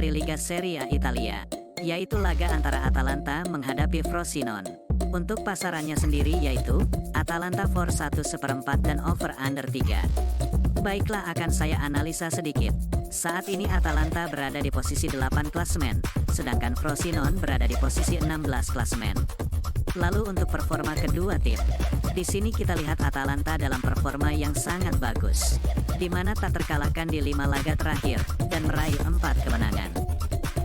dari Liga Serie A Italia, yaitu laga antara Atalanta menghadapi Frosinone. Untuk pasarannya sendiri yaitu Atalanta for 1/4 dan over under 3. Baiklah, akan saya analisa sedikit. Saat ini Atalanta berada di posisi 8 klasemen, sedangkan Frosinone berada di posisi 16 klasemen. Lalu untuk performa kedua tim, di sini kita lihat Atalanta dalam performa yang sangat bagus, di mana tak terkalahkan di 5 laga terakhir dan meraih 4 kemenangan.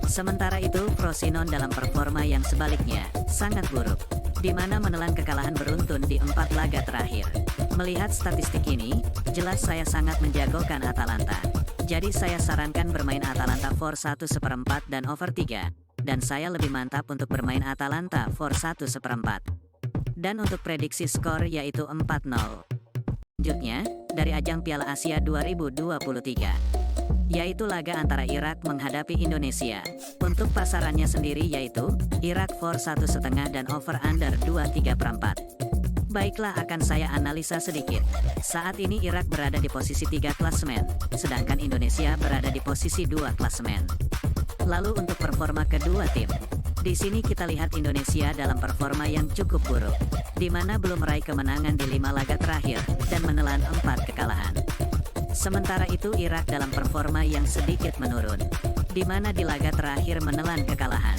Sementara itu Frosinone dalam performa yang sebaliknya, sangat buruk, di mana menelan kekalahan beruntun di 4 laga terakhir. Melihat statistik ini, jelas saya sangat menjagokan Atalanta. Jadi saya sarankan bermain Atalanta for 1/4 dan over 3. Dan saya lebih mantap untuk bermain Atalanta for 1/4. Dan untuk prediksi skor yaitu 4-0. Selanjutnya, dari ajang Piala Asia 2023. Yaitu laga antara Irak menghadapi Indonesia. Untuk pasarannya sendiri yaitu Irak for 1,5 dan over under 2,3/4. Baiklah, akan saya analisa sedikit. Saat ini Irak berada di posisi 3 klasemen, sedangkan Indonesia berada di posisi 2 klasemen. Lalu untuk performa kedua tim, di sini kita lihat Indonesia dalam performa yang cukup buruk, di mana belum meraih kemenangan di 5 laga terakhir dan menelan 4 kekalahan. Sementara itu Irak dalam performa yang sedikit menurun, di mana di laga terakhir menelan kekalahan.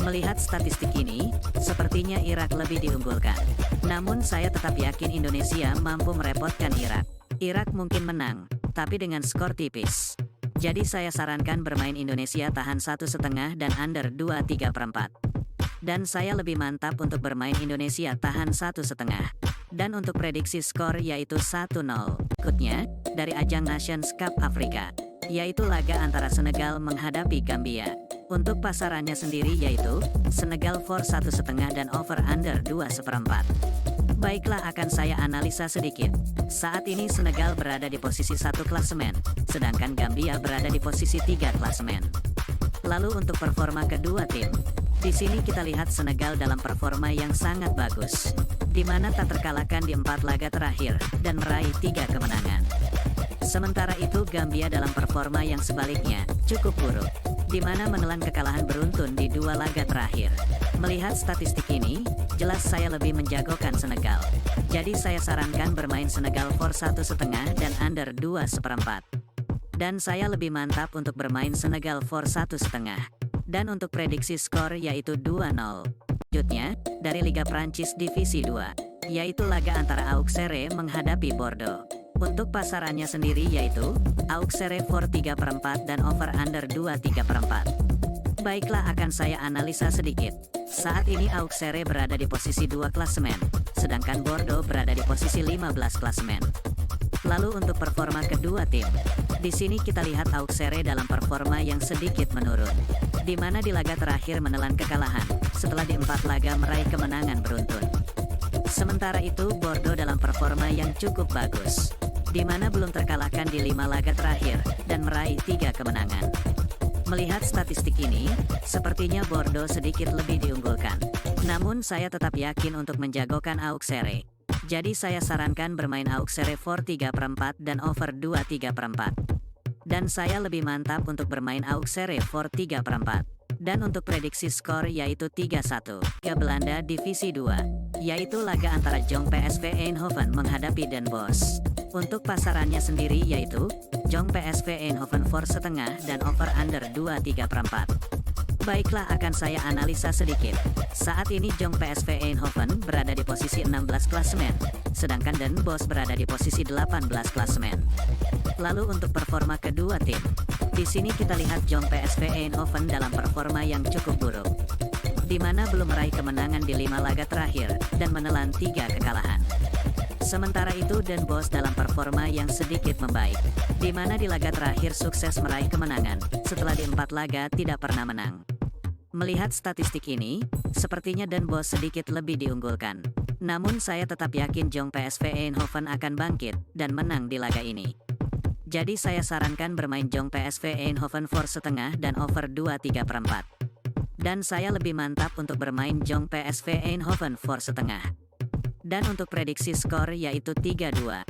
Melihat statistik ini, sepertinya Irak lebih diunggulkan. Namun saya tetap yakin Indonesia mampu merepotkan Irak. Irak mungkin menang, tapi dengan skor tipis. Jadi saya sarankan bermain Indonesia tahan 1,5 dan under 2,3/4. Dan saya lebih mantap untuk bermain Indonesia tahan 1,5. Dan untuk prediksi skor yaitu 1-0. Berikutnya, dari ajang Nations Cup Afrika, yaitu laga antara Senegal menghadapi Gambia. Untuk pasarannya sendiri yaitu Senegal for 1,5 dan over under 2,4. Baiklah, akan saya analisa sedikit. Saat ini Senegal berada di posisi 1 klasemen, sedangkan Gambia berada di posisi 3 klasemen. Lalu untuk performa kedua tim, di sini kita lihat Senegal dalam performa yang sangat bagus, di mana tak terkalahkan di 4 laga terakhir dan meraih 3 kemenangan. Sementara itu Gambia dalam performa yang sebaliknya, cukup buruk, di mana menelan kekalahan beruntun di 2 laga terakhir. Melihat statistik ini, jelas saya lebih menjagokan Senegal. Jadi saya sarankan bermain Senegal for 1,5 dan under 2,4. Dan saya lebih mantap untuk bermain Senegal for 1,5. Dan untuk prediksi skor yaitu 2-0. Selanjutnya, dari Liga Prancis Divisi 2, yaitu laga antara Auxerre menghadapi Bordeaux. Untuk pasarannya sendiri yaitu Auxerre for 3/4 dan over under 2,3/4. Baiklah, akan saya analisa sedikit. Saat ini Auxerre berada di posisi 2 klasemen, sedangkan Bordeaux berada di posisi 15 klasemen. Lalu untuk performa kedua tim, di sini kita lihat Auxerre dalam performa yang sedikit menurun, di mana di laga terakhir menelan kekalahan, setelah di 4 laga meraih kemenangan beruntun. Sementara itu Bordeaux dalam performa yang cukup bagus, di mana belum terkalahkan di 5 laga terakhir dan meraih 3 kemenangan. Melihat statistik ini, sepertinya Bordeaux sedikit lebih diunggulkan. Namun saya tetap yakin untuk menjagokan Auxerre. Jadi saya sarankan bermain Auxerre for 3/4 dan over 2,3/4. Dan saya lebih mantap untuk bermain Auxerre for 3/4. Dan untuk prediksi skor yaitu 3-1. Liga Belanda Divisi 2, yaitu laga antara Jong PSV Eindhoven menghadapi Den Bosch. Untuk pasarannya sendiri yaitu Jong PSV Eindhoven for 1,5 dan over under 2,3/4. Baiklah, akan saya analisa sedikit. Saat ini Jong PSV Eindhoven berada di posisi 16 klasemen, sedangkan Den Bosch berada di posisi 18 klasemen. Lalu untuk performa kedua tim, di sini kita lihat Jong PSV Eindhoven dalam performa yang cukup buruk, di mana belum meraih kemenangan di 5 laga terakhir dan menelan 3 kekalahan. Sementara itu Den Bosch dalam performa yang sedikit membaik, di mana di laga terakhir sukses meraih kemenangan, setelah di 4 laga tidak pernah menang. Melihat statistik ini, sepertinya Den Bosch sedikit lebih diunggulkan. Namun saya tetap yakin Jong PSV Eindhoven akan bangkit dan menang di laga ini. Jadi saya sarankan bermain Jong PSV Eindhoven for 1,5 dan over 2,3/4. Dan saya lebih mantap untuk bermain Jong PSV Eindhoven for 1,5. Dan untuk prediksi skor yaitu 3-2.